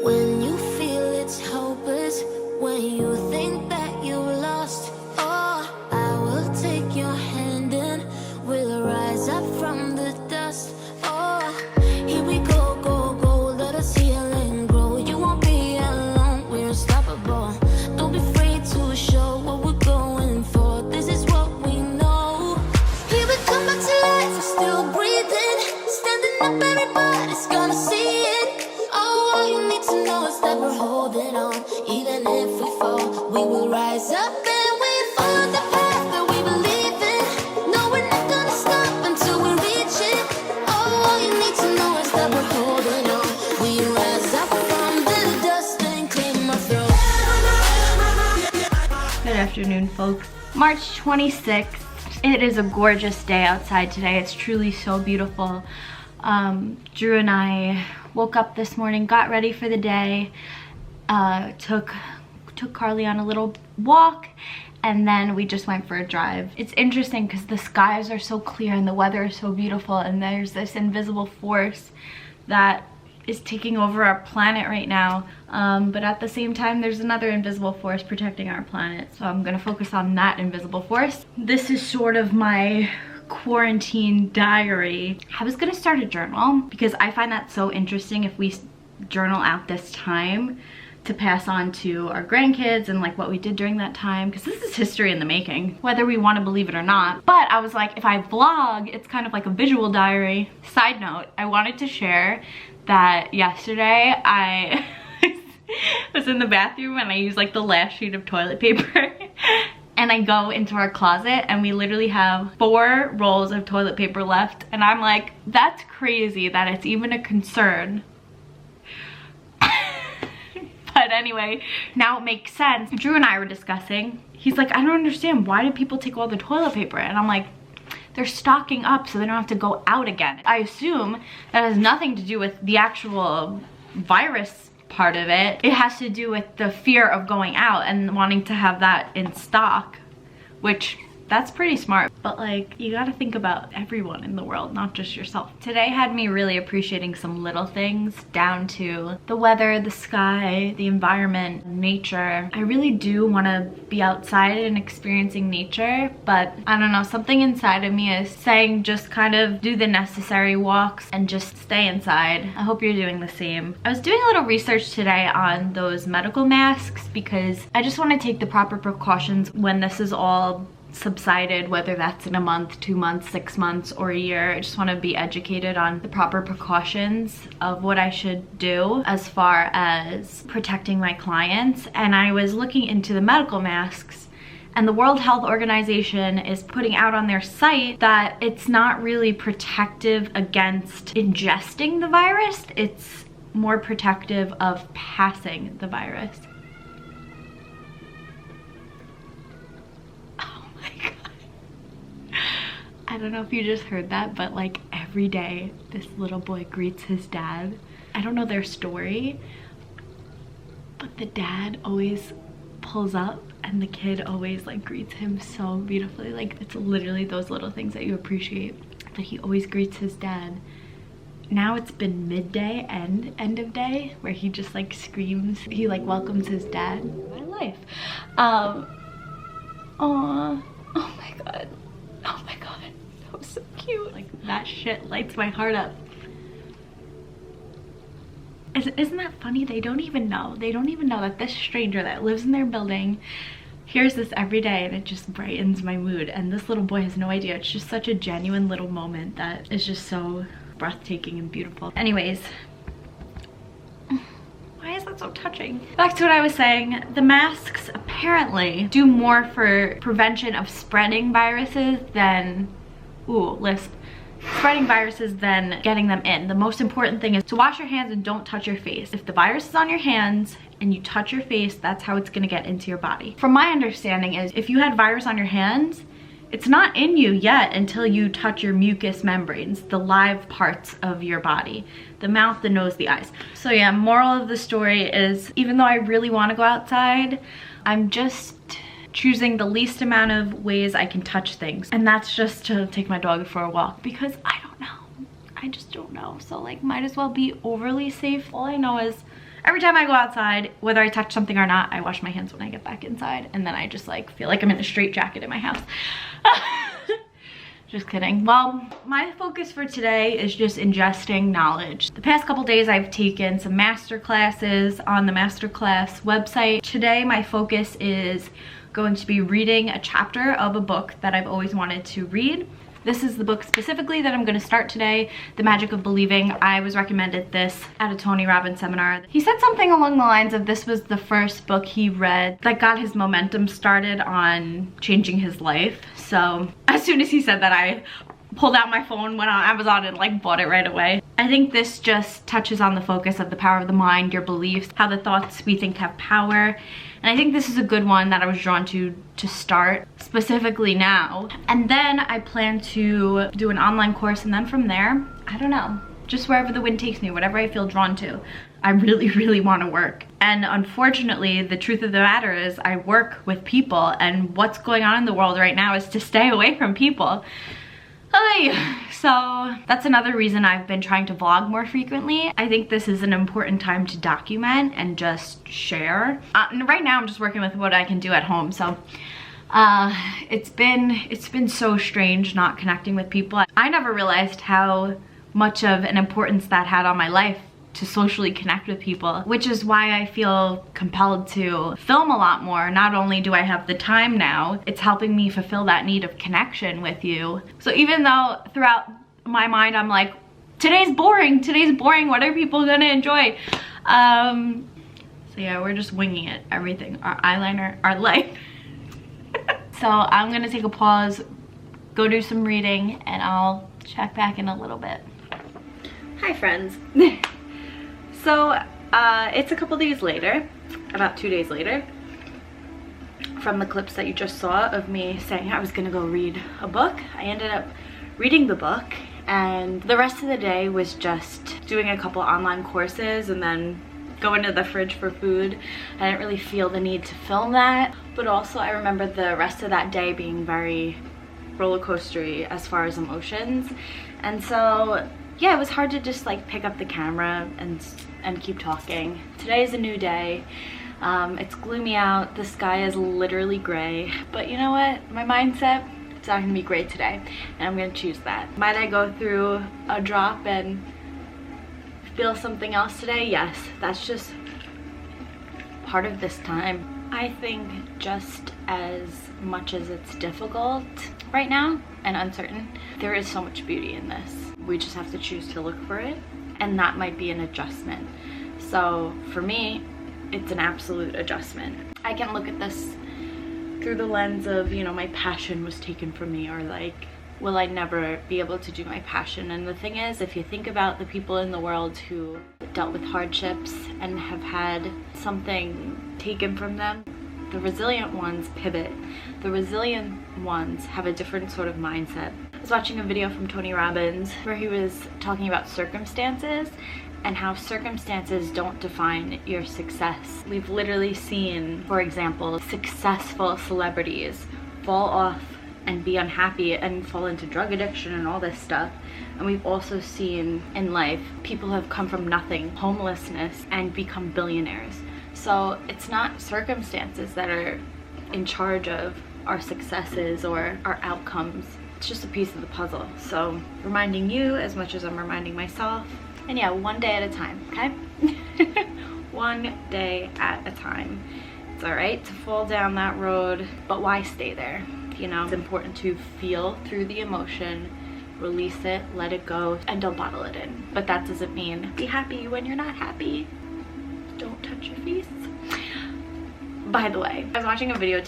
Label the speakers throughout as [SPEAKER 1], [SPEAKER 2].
[SPEAKER 1] When you feel it's hopeless, when you think that you lost, oh, I will take your hand and we'll rise up from the dust. Oh, here we go, go, go, let us heal and grow. You won't be alone, we're unstoppable. Don't be afraid to show what we're going for. This is what we know. Here we come back to life, we're still breathing. Standing up, everybody's gonna see it. Oh, all you need to know is that we're holding on. Even if we fall, we will rise up and we follow the path that we believe in. No, we're not gonna stop until we reach it. Oh, all you need to know is that we're holding on. We rise up from the dust and claim our throne.
[SPEAKER 2] Good afternoon, folks. March 26th. It is a gorgeous day outside today. It's truly so beautiful. Drew and I woke up this morning, got ready for the day, took Carly on a little walk, and then we just went for a drive. It's interesting because the skies are so clear and the weather is so beautiful, and there's this invisible force that is taking over our planet right now, but at the same time there's another invisible force protecting our planet, so I'm gonna focus on that invisible force. This is sort of my quarantine diary. I was gonna start a journal because I find that so interesting if we journal out this time to pass on to our grandkids and like what we did during that time, because this is history in the making, whether we want to believe it or not. But I was like, if I vlog, it's kind of like a visual diary. Side note, I wanted to share that yesterday I was in the bathroom and I used like the last sheet of toilet paper and I go into our closet and we literally have 4 rolls of toilet paper left, and I'm like, that's crazy that it's even a concern. But anyway, now it makes sense. Drew and I were discussing. He's like, I don't understand. Why do people take all the toilet paper? And I'm like, they're stocking up so they don't have to go out again. I assume that has nothing to do with the actual virus part of it. It has to do with the fear of going out and wanting to have that in stock, which that's pretty smart. But like, you gotta think about everyone in the world, not just yourself. Today had me really appreciating some little things, down to the weather, the sky, the environment, nature. I really do wanna be outside and experiencing nature, but I don't know, something inside of me is saying just kind of do the necessary walks and just stay inside. I hope you're doing the same. I was doing a little research today on those medical masks because I just wanna take the proper precautions when this is all subsided, whether that's in a month, 2 months, 6 months, or a year. I just want to be educated on the proper precautions of what I should do as far as protecting my clients. And I was looking into the medical masks, and the World Health Organization is putting out on their site that it's not really protective against ingesting the virus, it's more protective of passing the virus. I don't know if you just heard that, but like every day this little boy greets his dad. I don't know their story, but the dad always pulls up and the kid always like greets him so beautifully. Like, it's literally those little things that you appreciate, that he always greets his dad. Now it's been midday and end of day where he just like screams, he like welcomes his dad. My life. Aw, oh my god, oh my god. That was so cute. Like, that shit lights my heart up. Isn't that funny? They don't even know. They don't even know that this stranger that lives in their building hears this every day, and it just brightens my mood. And this little boy has no idea. It's just such a genuine little moment that is just so breathtaking and beautiful. Anyways, why is that so touching? Back to what I was saying. The masks apparently do more for prevention of spreading viruses than spreading viruses than getting them in. The most important thing is to wash your hands and don't touch your face. If the virus is on your hands and you touch your face, that's how it's gonna get into your body. From my understanding is, if you had virus on your hands, it's not in you yet until you touch your mucous membranes, the live parts of your body, the mouth, the nose, the eyes. So yeah, moral of the story is, even though I really wanna go outside, I'm just choosing the least amount of ways I can touch things, and that's just to take my dog for a walk, because I don't know, I just don't know. So like, might as well be overly safe. All I know is every time I go outside, whether I touch something or not, I wash my hands when I get back inside, and then I just like feel like I'm in a straitjacket in my house. Just kidding. Well, my focus for today is just ingesting knowledge. The past couple days I've taken some master classes on the masterclass website. Today my focus is going to be reading a chapter of a book that I've always wanted to read. This is the book specifically that I'm going to start today, The Magic of Believing. I was recommended this at a Tony Robbins seminar. He said something along the lines of this was the first book he read that got his momentum started on changing his life. So as soon as he said that, I pulled out my phone, went on Amazon, and like bought it right away. I think this just touches on the focus of the power of the mind, your beliefs, how the thoughts we think have power. And I think this is a good one that I was drawn to start specifically now. And then I plan to do an online course, and then from there, I don't know, just wherever the wind takes me, whatever I feel drawn to. I really, really want to work. And unfortunately, the truth of the matter is I work with people, and what's going on in the world right now is to stay away from people. So that's another reason I've been trying to vlog more frequently. I think this is an important time to document and just share. And right now I'm just working with what I can do at home. So it's been so strange not connecting with people. I never realized how much of an importance that had on my life to socially connect with people, which is why I feel compelled to film a lot more. Not only do I have the time now, it's helping me fulfill that need of connection with you. So even though throughout my mind I'm like, today's boring, what are people gonna enjoy? So yeah, we're just winging it, everything, our eyeliner, our life. So I'm gonna take a pause, go do some reading, and I'll check back in a little bit. Hi friends. So it's a couple days later, about 2 days later, from the clips that you just saw of me saying I was gonna go read a book. I ended up reading the book, and the rest of the day was just doing a couple online courses and then going to the fridge for food. I didn't really feel the need to film that, but also I remember the rest of that day being very roller coastery as far as emotions. And so yeah, it was hard to just like pick up the camera and keep talking. Today is a new day. It's gloomy out. The sky is literally gray. But you know what? My mindset, it's not gonna be gray today, and I'm gonna choose that. Might I go through a drop and feel something else today? Yes, that's just part of this time. I think just as much as it's difficult right now and uncertain, there is so much beauty in this. We just have to choose to look for it, and that might be an adjustment. So for me, it's an absolute adjustment. I can look at this through the lens of, you know, my passion was taken from me, or like, will I never be able to do my passion? And the thing is, if you think about the people in the world who dealt with hardships and have had something taken from them, the resilient ones pivot. The resilient ones have a different sort of mindset. I was watching a video from Tony Robbins where he was talking about circumstances and how circumstances don't define your success. We've literally seen, for example, successful celebrities fall off and be unhappy and fall into drug addiction and all this stuff. And we've also seen in life people have come from nothing, homelessness, and become billionaires. So it's not circumstances that are in charge of our successes or our outcomes. It's just a piece of the puzzle. So reminding you as much as I'm reminding myself. And yeah, one day at a time, okay? One day at a time. It's all right to fall down that road, but why stay there? You know, it's important to feel through the emotion, release it, let it go, and don't bottle it in. But that doesn't mean be happy when you're not happy. Don't touch your face. By the way, I was watching a video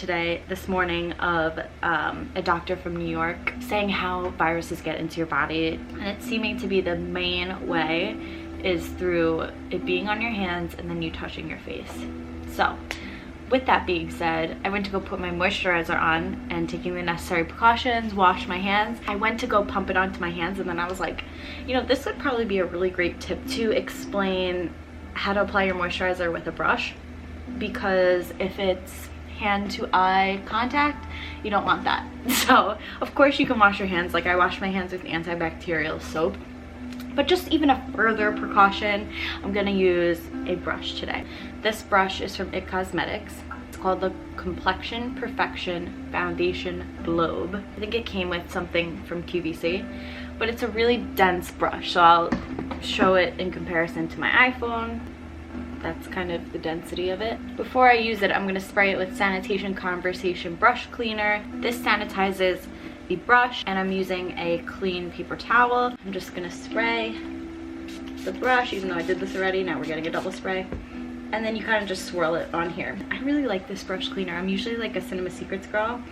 [SPEAKER 2] this morning of a doctor from New York saying how viruses get into your body, and it's seeming to be the main way is through it being on your hands and then you touching your face. So with that being said, I went to go put my moisturizer on and taking the necessary precautions, wash my hands. I went to go pump it onto my hands, and then I was like, you know, this would probably be a really great tip to explain how to apply your moisturizer with a brush, because if it's hand to eye contact, you don't want that. So of course you can wash your hands. Like, I wash my hands with antibacterial soap, But just even a further precaution, I'm gonna use a brush today. This brush is from IT Cosmetics. It's called the Complexion Perfection Foundation Globe. I think it came with something from QVC, but it's a really dense brush, so I'll show it in comparison to my iPhone. That's kind of the density of it. Before I use it, I'm going to spray it with Sanitation Conversation Brush Cleaner. This sanitizes the brush, and I'm using a clean paper towel. I'm just going to spray the brush, even though I did this already. Now we're getting a double spray. And then you kind of just swirl it on here. I really like this brush cleaner. I'm usually like a Cinema Secrets girl,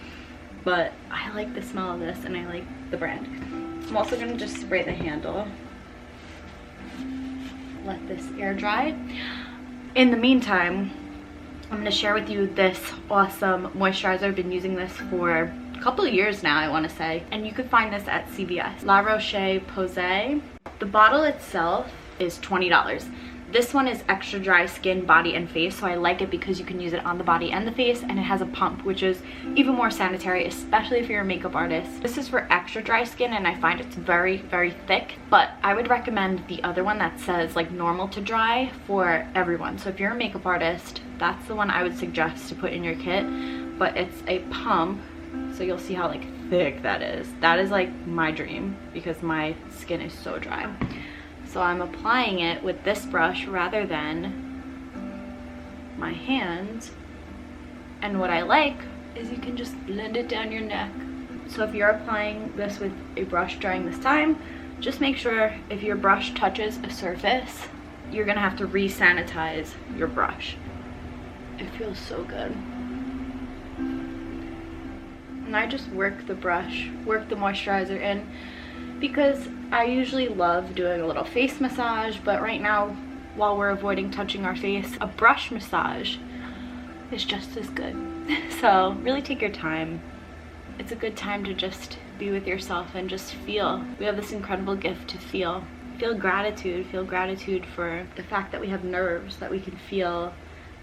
[SPEAKER 2] but I like the smell of this and I like the brand. I'm also going to just spray the handle. Let this air dry. In the meantime, I'm going to share with you this awesome moisturizer. I've been using this for a couple of years now, I want to say, and you could find this at CVS. La Roche-Posay. The bottle itself is $20. This one is extra dry skin, body, and face, so I like it because you can use it on the body and the face, and it has a pump, which is even more sanitary, especially if you're a makeup artist. This is for extra dry skin, and I find it's very, very thick, but I would recommend the other one that says like normal to dry for everyone. So if you're a makeup artist, that's the one I would suggest to put in your kit, but it's a pump, so you'll see how like thick that is. That is like my dream because my skin is so dry. So I'm applying it with this brush rather than my hands. And what I like is you can just blend it down your neck. So if you're applying this with a brush during this time, just make sure if your brush touches a surface, you're gonna have to re-sanitize your brush. It feels so good. And I just work the brush, work the moisturizer in, because I usually love doing a little face massage, but right now, while we're avoiding touching our face, a brush massage is just as good. So really take your time. It's a good time to just be with yourself and just feel. We have this incredible gift to feel. Feel gratitude for the fact that we have nerves, that we can feel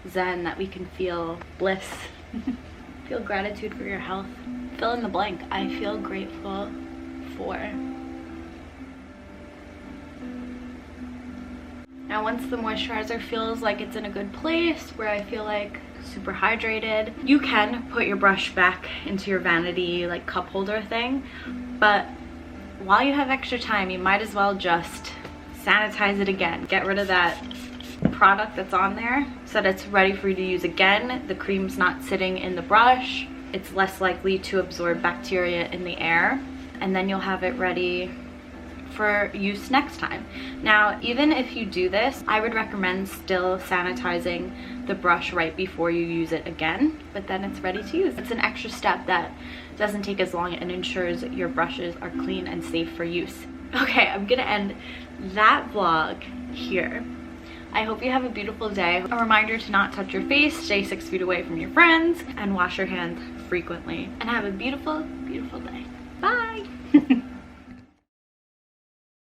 [SPEAKER 2] zen, that we can feel bliss. Feel gratitude for your health. Fill in the blank. I feel grateful for. Now once the moisturizer feels like it's in a good place where I feel like super hydrated, you can put your brush back into your vanity like cup holder thing, but while you have extra time, you might as well just sanitize it again. Get rid of that product that's on there so that it's ready for you to use again. The cream's not sitting in the brush. It's less likely to absorb bacteria in the air, and then you'll have it ready for use next time. Now, even if you do this, I would recommend still sanitizing the brush right before you use it again, but then it's ready to use. It's an extra step that doesn't take as long and ensures your brushes are clean and safe for use. Okay, I'm gonna end that vlog here. I hope you have a beautiful day. A reminder to not touch your face, stay 6 feet away from your friends, and wash your hands frequently. And have a beautiful, beautiful day. Bye!